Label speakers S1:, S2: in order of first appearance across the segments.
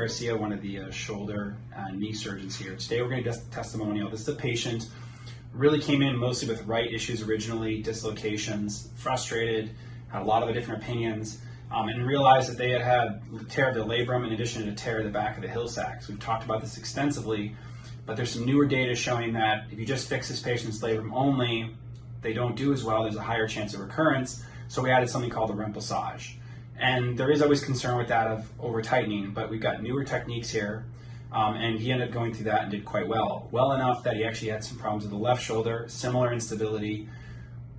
S1: Garcia, one of the shoulder and knee surgeons here. Today we're going to do a testimonial. This is a patient, really came in mostly with right issues originally, dislocations, frustrated, had a lot of different opinions, and realized that they had tear of the labrum in addition to tear of the back of the heel sacs. We've talked about this extensively, but there's some newer data showing that if you just fix this patient's labrum only, they don't do as well. There's a higher chance of recurrence. So we added something called the Remplissage. And there is always concern with that of over tightening, but we've got newer techniques here. And he ended up going through that and did quite well. Well enough that he actually had some problems with the left shoulder, similar instability.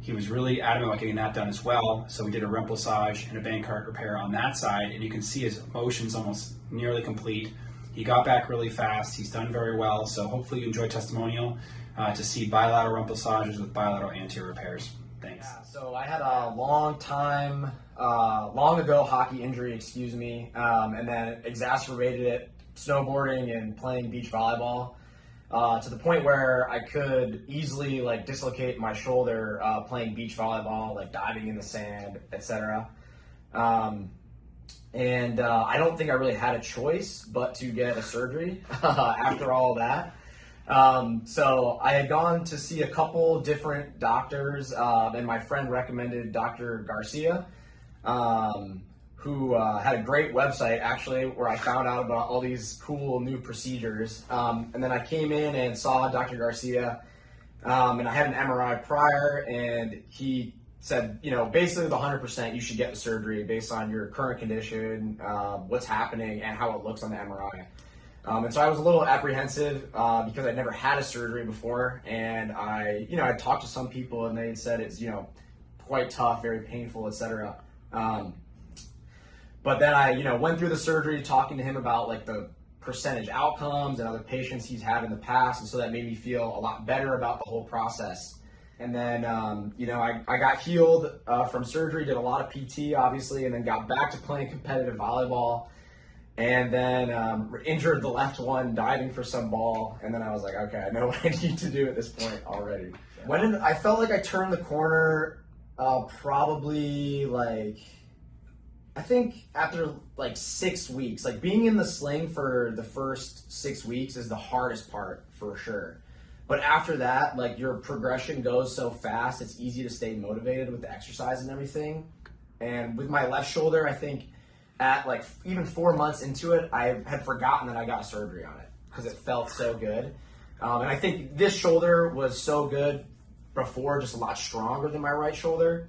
S1: He was really adamant about getting that done as well. So we did a Remplissage and a Bankart repair on that side. And you can see his motion's almost nearly complete. He got back really fast. He's done very well. So hopefully you enjoy testimonial to see bilateral Remplissages with bilateral anterior repairs. Thanks.
S2: Yeah, so I had a long ago hockey injury, and then exacerbated it snowboarding and playing beach volleyball to the point where I could easily dislocate my shoulder playing beach volleyball, diving in the sand, etc. I don't think I really had a choice but to get a surgery after all that. So I had gone to see a couple different doctors, and my friend recommended Dr. Garcia, who had a great website actually where I found out about all these cool new procedures. And then I came in and saw Dr. Garcia, and I had an MRI prior, and he said, basically the 100% you should get the surgery based on your current condition, what's happening, and how it looks on the MRI. And so I was a little apprehensive because I'd never had a surgery before, and I talked to some people and they said it's quite tough, very painful, etc. But then I went through the surgery, talking to him about the percentage outcomes and other patients he's had in the past, and so that made me feel a lot better about the whole process. And then I got healed from surgery, did a lot of PT obviously, and then got back to playing competitive volleyball. And then injured the left one diving for some ball, and then I was like, okay, I know what I need to do at this point already. I felt like I turned the corner, probably I think after 6 weeks. Being in the sling for the first 6 weeks is the hardest part for sure. But after that, your progression goes so fast, it's easy to stay motivated with the exercise and everything. And with my left shoulder, I think at even 4 months into it, I had forgotten that I got surgery on it because it felt so good. And I think this shoulder was so good before, just a lot stronger than my right shoulder.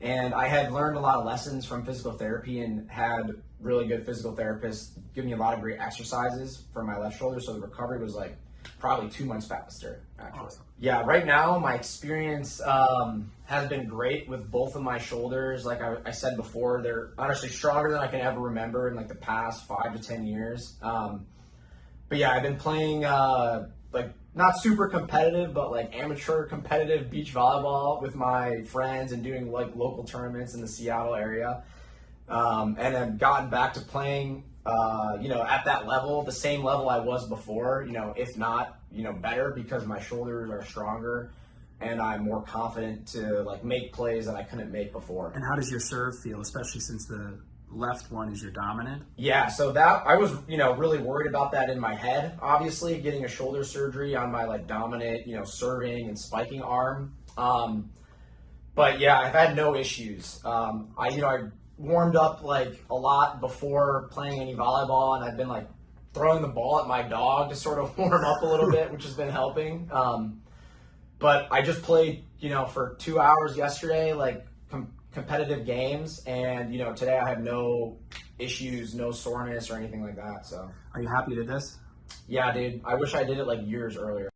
S2: And I had learned a lot of lessons from physical therapy and had really good physical therapists give me a lot of great exercises for my left shoulder. So the recovery was probably 2 months faster, actually. Awesome. Yeah, right now my experience has been great with both of my shoulders. Like I said before, they're honestly stronger than I can ever remember in the past 5 to 10 years. But yeah, I've been playing not super competitive, but amateur competitive beach volleyball with my friends and doing local tournaments in the Seattle area. And I've gotten back to playing at that level, the same level I was before, if not, better, because my shoulders are stronger and I'm more confident to make plays that I couldn't make before.
S1: And how does your serve feel, especially since the left one is your dominant?
S2: Yeah, so that I was, really worried about that in my head, obviously, getting a shoulder surgery on my dominant, serving and spiking arm. But yeah, I've had no issues. I warmed up a lot before playing any volleyball, and I've been throwing the ball at my dog to sort of warm up a little bit, which has been helping. But I just played, for 2 hours yesterday, competitive games, and today I have no issues, no soreness or anything like that. So
S1: are you happy with this?
S2: Yeah, dude, I wish I did it years earlier.